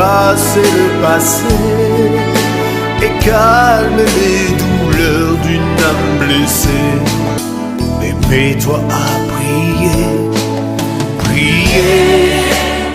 effacer le passé et calme les douleurs d'une âme blessée. Mais mets-toi à prier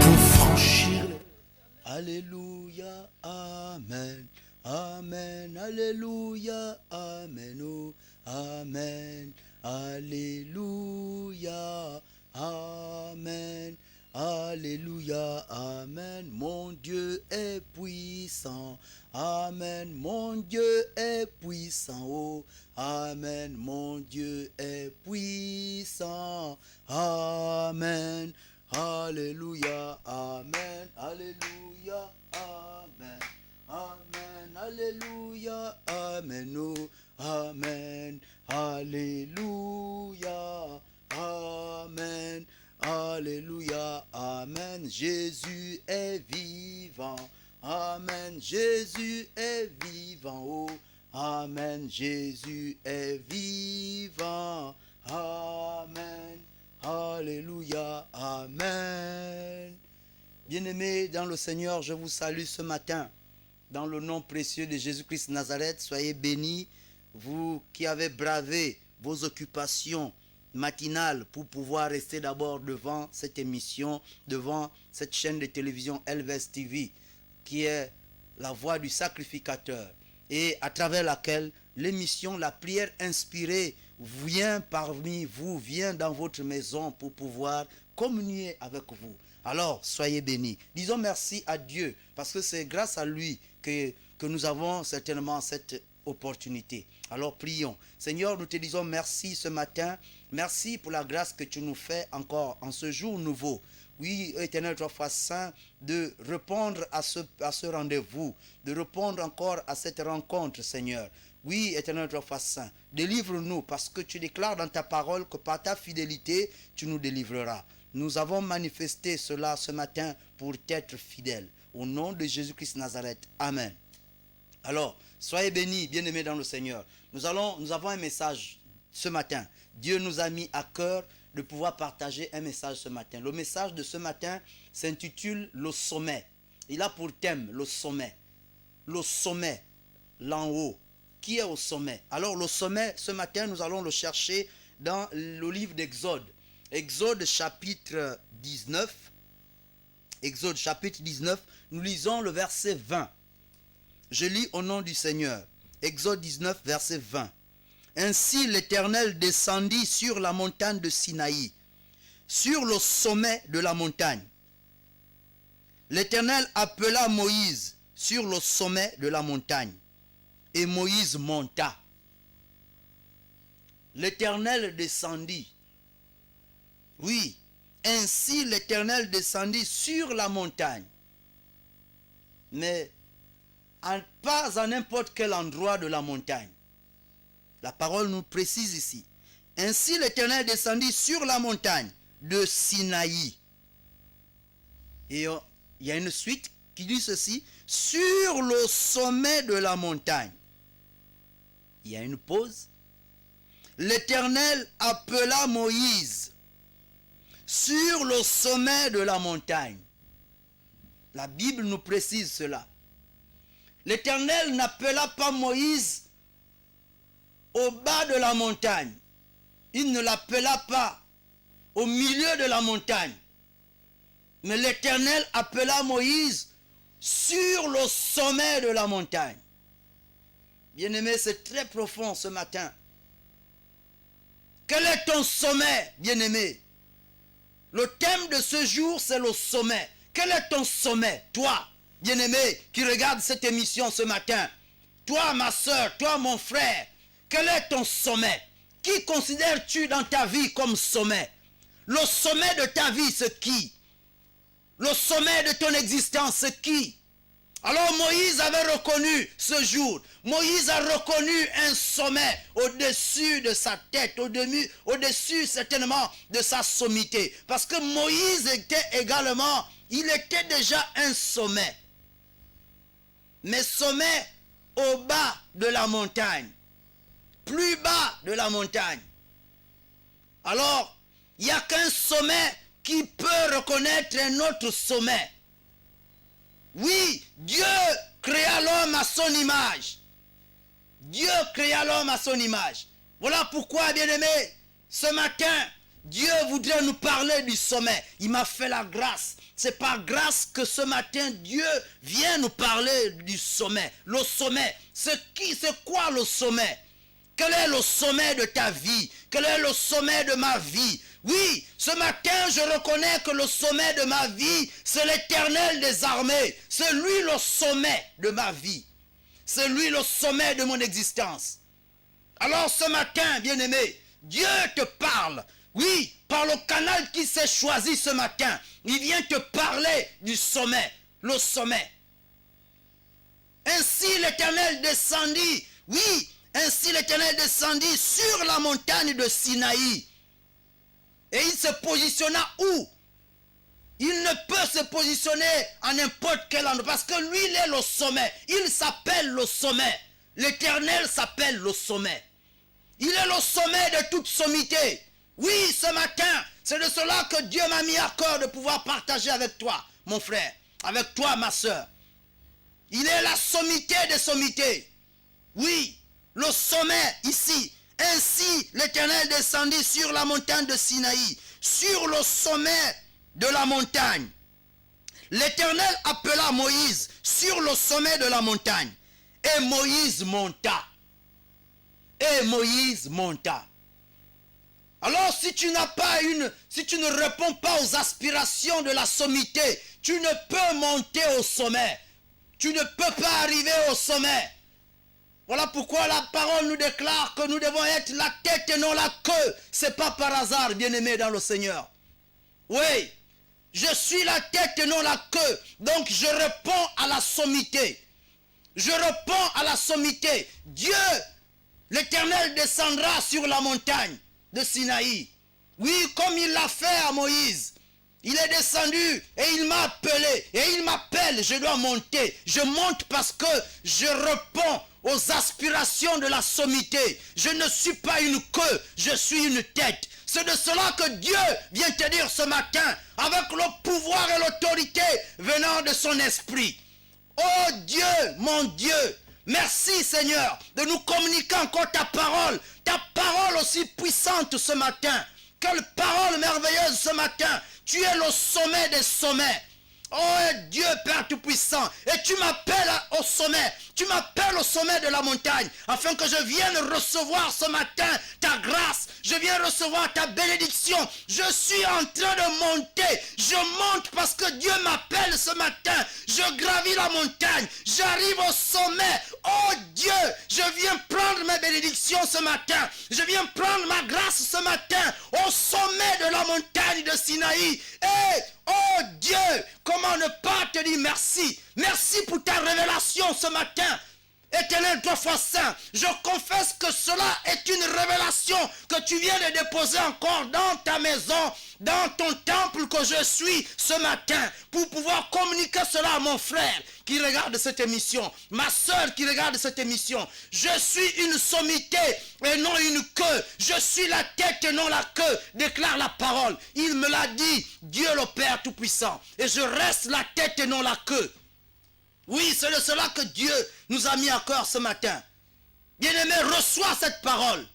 pour franchir. Alléluia, amen, amen, alléluia, amen, oh, amen, alléluia, amen, alléluia, amen. Mon Dieu est puissant, amen, mon Dieu est puissant, oh, amen, mon Dieu est puissant, amen. Alléluia, amen, alléluia, amen, amen, alléluia, amen, oh, amen, alléluia, amen, alléluia, amen. Jésus est vivant, amen, Jésus est vivant, oh, amen, Jésus est vivant, amen. Alléluia, amen. Bien-aimés dans le Seigneur, je vous salue ce matin. Dans le nom précieux de Jésus-Christ Nazareth, soyez bénis, vous qui avez bravé vos occupations matinales pour pouvoir rester d'abord devant cette émission, devant cette chaîne de télévision Elvez TV, qui est la voix du sacrificateur et à travers laquelle l'émission La prière inspirée vient parmi vous, vient dans votre maison pour pouvoir communier avec vous. Alors, soyez bénis. Disons merci à Dieu, parce que c'est grâce à lui que nous avons certainement cette opportunité. Alors, prions. Seigneur, nous te disons merci ce matin. Merci pour la grâce que tu nous fais encore en ce jour nouveau. Oui, Éternel, toi, foi saint, de répondre à ce rendez-vous, de répondre encore à cette rencontre, Seigneur. Oui, Éternel, toi, foi saint, délivre-nous parce que tu déclares dans ta parole que par ta fidélité, tu nous délivreras. Nous avons manifesté cela ce matin pour être fidèles. Au nom de Jésus-Christ Nazareth. Amen. Alors, soyez bénis, bien-aimés dans le Seigneur. Nous avons un message ce matin. Dieu nous a mis à cœur de pouvoir partager un message ce matin. Le message de ce matin s'intitule « Le sommet ». Il a pour thème le sommet. Le sommet, l'en haut. Qui est au sommet? Alors le sommet, ce matin, nous allons le chercher dans le livre d'Exode. Exode chapitre 19. Exode chapitre 19, nous lisons le verset 20. Je lis au nom du Seigneur. Exode 19, verset 20. Ainsi l'Éternel descendit sur la montagne de Sinaï, sur le sommet de la montagne. L'Éternel appela Moïse sur le sommet de la montagne. Et Moïse monta. L'Éternel descendit. Oui, ainsi l'Éternel descendit sur la montagne. Mais pas à n'importe quel endroit de la montagne. La parole nous précise ici. Ainsi l'Éternel descendit sur la montagne de Sinaï. Et il y a une suite qui dit ceci. Sur le sommet de la montagne. Il y a une pause. L'Éternel appela Moïse sur le sommet de la montagne. La Bible nous précise cela. L'Éternel n'appela pas Moïse au bas de la montagne. Il ne l'appela pas au milieu de la montagne. Mais l'Éternel appela Moïse sur le sommet de la montagne. Bien-aimé, c'est très profond ce matin. Quel est ton sommet, bien-aimé? Le thème de ce jour, c'est le sommet. Quel est ton sommet, toi, bien-aimé, qui regarde cette émission ce matin? Toi, ma soeur, toi, mon frère, quel est ton sommet? Qui considères-tu dans ta vie comme sommet? Le sommet de ta vie, c'est qui? Le sommet de ton existence, c'est qui? Alors Moïse avait reconnu ce jour. Moïse a reconnu un sommet au-dessus de sa tête, au-dessus certainement de sa sommité. Parce que Moïse était également, il était déjà un sommet. Mais sommet au bas de la montagne. Plus bas de la montagne. Alors, il n'y a qu'un sommet qui peut reconnaître un autre sommet. Oui, Dieu créa l'homme à son image. Dieu créa l'homme à son image. Voilà pourquoi, bien-aimés, ce matin, Dieu voudrait nous parler du sommet. Il m'a fait la grâce. C'est par grâce que ce matin, Dieu vient nous parler du sommet. Le sommet, c'est quoi le sommet? Quel est le sommet de ta vie? Quel est le sommet de ma vie? Oui, ce matin, je reconnais que le sommet de ma vie, c'est l'Éternel des armées. C'est lui le sommet de ma vie. C'est lui le sommet de mon existence. Alors ce matin, bien-aimé, Dieu te parle. Oui, par le canal qui s'est choisi ce matin. Il vient te parler du sommet. Le sommet. Ainsi l'Éternel descendit. Oui, ainsi l'Éternel descendit sur la montagne de Sinaï. Et il se positionna où? Il ne peut se positionner à n'importe quel endroit. Parce que lui, il est le sommet. Il s'appelle le sommet. L'Éternel s'appelle le sommet. Il est le sommet de toute sommité. Oui, ce matin, c'est de cela que Dieu m'a mis à cœur de pouvoir partager avec toi, mon frère. Avec toi, ma soeur. Il est la sommité des sommités. Oui, le sommet ici. Ainsi, l'Éternel descendit sur la montagne de Sinaï, sur le sommet de la montagne. L'Éternel appela Moïse sur le sommet de la montagne. Et Moïse monta. Et Moïse monta. Alors si tu ne réponds pas aux aspirations de la sommité, tu ne peux monter au sommet. Tu ne peux pas arriver au sommet. Voilà pourquoi la parole nous déclare que nous devons être la tête et non la queue. C'est pas par hasard, bien-aimé dans le Seigneur. Oui, je suis la tête et non la queue. Donc je réponds à la sommité. Je réponds à la sommité. Dieu, l'Éternel descendra sur la montagne de Sinaï. Oui, comme il l'a fait à Moïse. Il est descendu et il m'a appelé. Et il m'appelle, je dois monter. Je monte parce que je réponds aux aspirations de la sommité. Je ne suis pas une queue, je suis une tête. C'est de cela que Dieu vient te dire ce matin, avec le pouvoir et l'autorité venant de son esprit. Oh Dieu, mon Dieu, merci Seigneur de nous communiquer encore ta parole aussi puissante ce matin. Quelle parole merveilleuse ce matin. Tu es le sommet des sommets. Oh Dieu Père Tout-Puissant, et tu m'appelles au sommet, tu m'appelles au sommet de la montagne, afin que je vienne recevoir ce matin ta grâce, je viens recevoir ta bénédiction, je suis en train de monter, je monte parce que Dieu m'appelle ce matin, je gravis la montagne, j'arrive au sommet, oh Dieu, je viens prendre mes bénédictions ce matin, je viens prendre ma grâce ce matin, au sommet de la montagne de Sinaï, et oh Dieu, comment ne pas te dire merci. Merci pour ta révélation ce matin. Éternel, toi fois saint, je confesse que cela est une révélation que tu viens de déposer encore dans ta maison, dans ton temple que je suis ce matin, pour pouvoir communiquer cela à mon frère qui regarde cette émission, ma soeur qui regarde cette émission. Je suis une sommité et non une queue. Je suis la tête et non la queue, déclare la parole. Il me l'a dit, Dieu le Père Tout-Puissant. Et je reste la tête et non la queue. Oui, c'est de cela que Dieu nous a mis à cœur ce matin. Bien-aimé, reçois cette parole.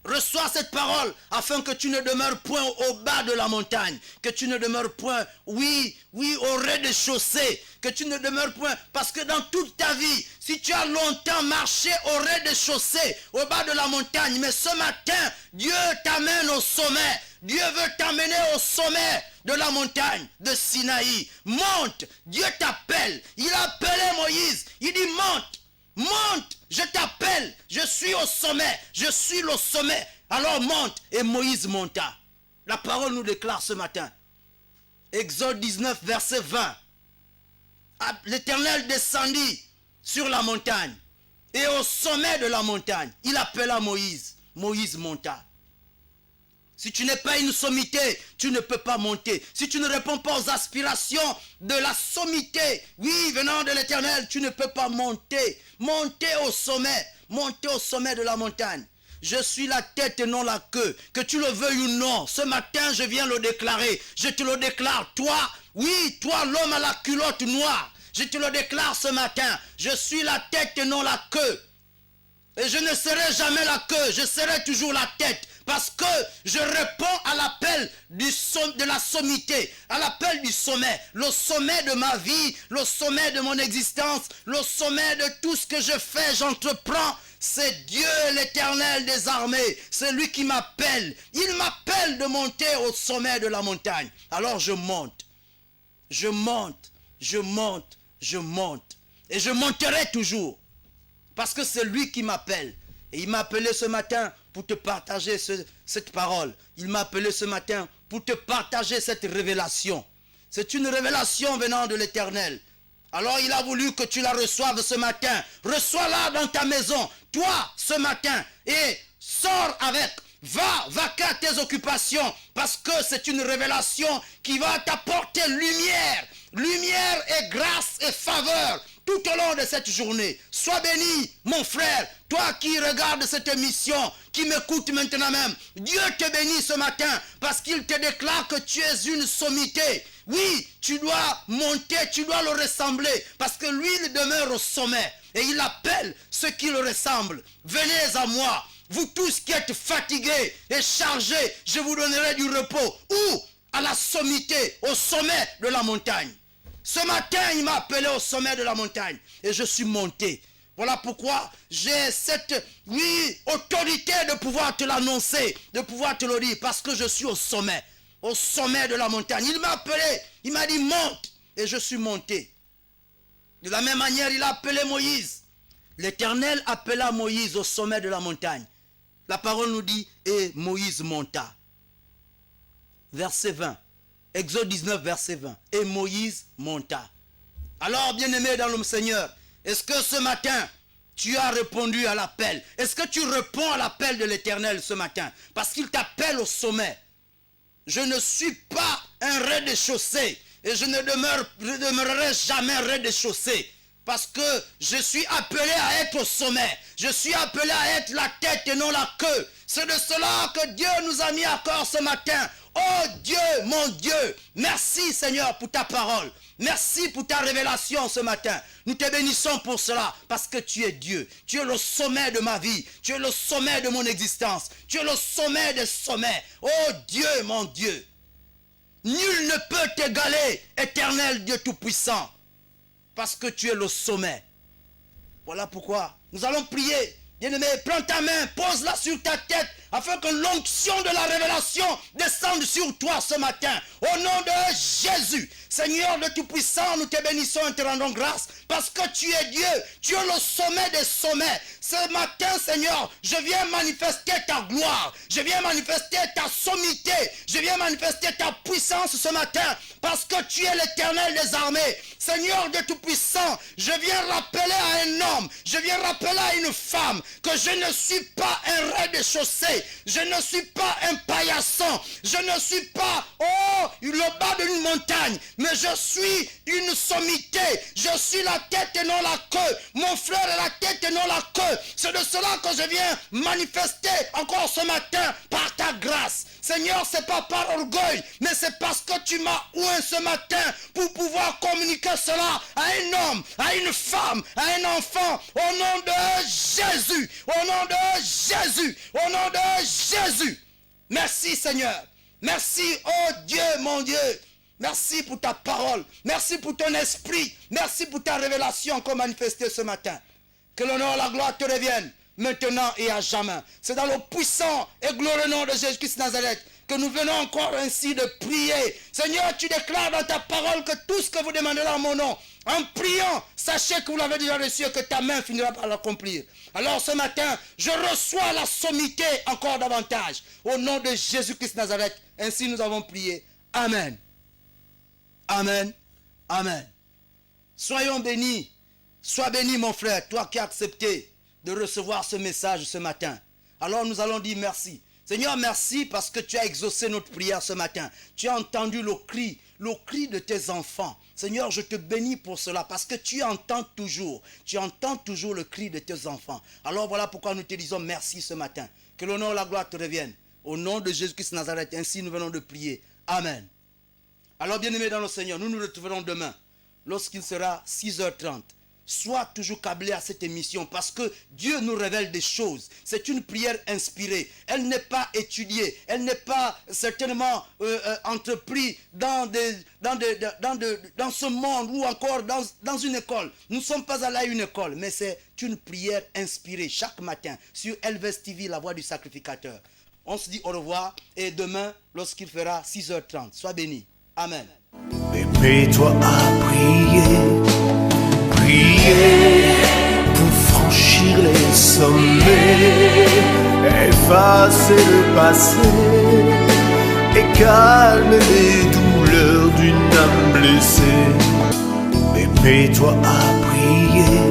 Reçois cette parole afin que tu ne demeures point au bas de la montagne. Que tu ne demeures point, oui, au rez-de-chaussée. Que tu ne demeures point, parce que dans toute ta vie, si tu as longtemps marché au rez-de-chaussée, au bas de la montagne, mais ce matin, Dieu t'amène au sommet. Dieu veut t'amener au sommet de la montagne de Sinaï. Monte, Dieu t'appelle. Il a appelé Moïse. Il dit monte, monte, je t'appelle. Je suis au sommet, je suis le sommet. Alors monte. Et Moïse monta. La parole nous déclare ce matin. Exode 19, verset 20. L'Éternel descendit sur la montagne. Et au sommet de la montagne, il appela Moïse. Moïse monta. Si tu n'es pas une sommité, tu ne peux pas monter. Si tu ne réponds pas aux aspirations de la sommité, oui, venant de l'Éternel, tu ne peux pas monter. Monter au sommet de la montagne. Je suis la tête et non la queue. Que tu le veuilles ou non, ce matin, je viens le déclarer. Je te le déclare, toi, oui, toi, l'homme à la culotte noire. Je te le déclare ce matin. Je suis la tête et non la queue. Et je ne serai jamais la queue, je serai toujours la tête. Parce que je réponds à l'appel de la sommité, à l'appel du sommet. Le sommet de ma vie, le sommet de mon existence, le sommet de tout ce que je fais, j'entreprends. C'est Dieu l'Éternel des armées. C'est lui qui m'appelle. Il m'appelle de monter au sommet de la montagne. Alors je monte. Je monte. Je monte. Je monte. Et je monterai toujours. Parce que c'est lui qui m'appelle. Et il m'a appelé ce matin pour te partager cette parole. Il m'a appelé ce matin pour te partager cette révélation. C'est une révélation venant de l'Éternel. Alors il a voulu que tu la reçoives ce matin. Reçois-la dans ta maison. Toi, ce matin. Et sors avec. Va, vaquer à tes occupations. Parce que c'est une révélation qui va t'apporter lumière. Lumière et grâce et faveur. Tout au long de cette journée, sois béni, mon frère, toi qui regardes cette émission, qui m'écoute maintenant même. Dieu te bénit ce matin parce qu'il te déclare que tu es une sommité. Oui, tu dois monter, tu dois le ressembler parce que lui, il demeure au sommet et il appelle ceux qui le ressemblent. Venez à moi, vous tous qui êtes fatigués et chargés, je vous donnerai du repos. Où? À la sommité, au sommet de la montagne. Ce matin, il m'a appelé au sommet de la montagne et je suis monté. Voilà pourquoi j'ai cette, autorité de pouvoir te l'annoncer, de pouvoir te le dire, parce que je suis au sommet de la montagne. Il m'a appelé, il m'a dit monte et je suis monté. De la même manière, il a appelé Moïse. L'Éternel appela Moïse au sommet de la montagne. La parole nous dit, et Moïse monta. Verset 20. Exode 19, verset 20. Et Moïse monta. Alors, bien-aimé dans le Seigneur, est-ce que ce matin, tu as répondu à l'appel? Est-ce que tu réponds à l'appel de l'Éternel ce matin? Parce qu'il t'appelle au sommet. Je ne suis pas un rez-de-chaussée. Et je ne demeurerai jamais rez-de-chaussée. Parce que je suis appelé à être au sommet. Je suis appelé à être la tête et non la queue. C'est de cela que Dieu nous a mis à corps ce matin. Oh Dieu, mon Dieu, merci Seigneur pour ta parole. Merci pour ta révélation ce matin. Nous te bénissons pour cela parce que tu es Dieu. Tu es le sommet de ma vie. Tu es le sommet de mon existence. Tu es le sommet des sommets. Oh Dieu, mon Dieu. Nul ne peut t'égaler, éternel Dieu Tout-Puissant. Parce que tu es le sommet. Voilà pourquoi nous allons prier. Bien-aimé, prends ta main, pose-la sur ta tête, afin que l'onction de la révélation descende sur toi ce matin. Au nom de Jésus, Seigneur le Tout-Puissant, nous te bénissons et te rendons grâce, parce que tu es Dieu, tu es le sommet des sommets. Ce matin, Seigneur, je viens manifester ta gloire, je viens manifester ta sommité, je viens manifester ta puissance ce matin, parce que tu es l'Éternel des armées. Seigneur de Tout-Puissant, je viens rappeler à un homme, je viens rappeler à une femme, que je ne suis pas un rez-de-chaussée, je ne suis pas un paillasson, je ne suis pas, le bas d'une montagne, mais je suis une sommité, je suis la tête et non la queue, mon frère est la tête et non la queue. C'est de cela que je viens manifester encore ce matin par ta grâce. Seigneur, c'est pas par orgueil, mais c'est parce que tu m'as oint ce matin pour pouvoir communiquer cela à un homme, à une femme, à un enfant, au nom de Jésus, au nom de Jésus, au nom de Jésus. Merci Seigneur, merci oh Dieu mon Dieu, merci pour ta parole, merci pour ton esprit, merci pour ta révélation qu'on manifestait ce matin. Que l'honneur et la gloire te reviennent maintenant et à jamais. C'est dans le puissant et glorieux nom de Jésus-Christ de Nazareth que nous venons encore ainsi de prier. Seigneur, tu déclares dans ta parole que tout ce que vous demanderez en mon nom, en priant, sachez que vous l'avez déjà reçu et que ta main finira par l'accomplir. Alors ce matin, je reçois la sommité encore davantage. Au nom de Jésus-Christ de Nazareth, ainsi nous avons prié. Amen. Amen. Amen. Soyons bénis. Sois béni mon frère, toi qui as accepté de recevoir ce message ce matin. Alors nous allons dire merci. Seigneur, merci parce que tu as exaucé notre prière ce matin. Tu as entendu le cri de tes enfants. Seigneur, je te bénis pour cela parce que tu entends toujours le cri de tes enfants. Alors voilà pourquoi nous te disons merci ce matin. Que l'honneur et la gloire te reviennent. Au nom de Jésus-Christ de Nazareth, ainsi nous venons de prier. Amen. Alors bien-aimés dans le Seigneur, nous nous retrouverons demain lorsqu'il sera 6h30, sois toujours câblé à cette émission parce que Dieu nous révèle des choses. C'est une prière inspirée. Elle n'est pas étudiée. Elle n'est pas certainement entreprise dans ce monde ou encore dans une école. Nous ne sommes pas allés à une école, mais c'est une prière inspirée chaque matin sur Elvest TV, la voix du sacrificateur. On se dit au revoir et demain, lorsqu'il fera 6h30, sois béni. Amen. Prépare-toi à prier, prier pour franchir les sommets, effacer le passé et calmer les douleurs d'une âme blessée. Prépare-toi à prier,